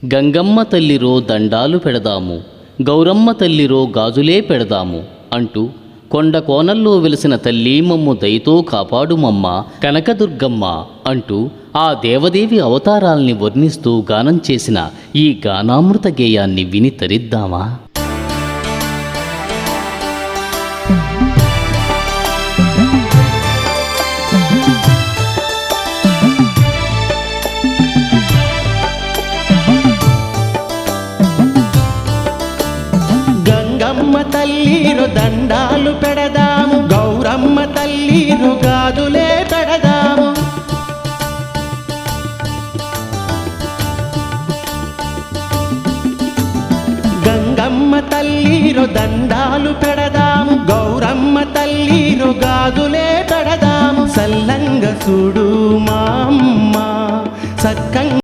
గంగమ్మ తల్లిరో దండాలు పెడదాము, గౌరమ్మ తల్లిరో గాజులే పెడదాము అంటూ కొండ కోనల్లో వెలిసిన తల్లి మమ్ము దయతో కాపాడుమమ్మ కనకదుర్గమ్మ అంటూ ఆ దేవదేవి అవతారాల్ని వర్ణిస్తూ గానం చేసిన ఈ గానామృత గేయాన్ని విని తరిద్దామా? గంగమ్మ తల్లిరు దండాలు పెడదాము, గౌరమ్మ తల్లిరు గాజులే పెడదాము. గంగమ్మ తల్లిరు దండాలు పెడదాము, గౌరమ్మ తల్లిరు గాజులే పెడదాము. సల్లంగ చూడు మా అమ్మ సక్కంగా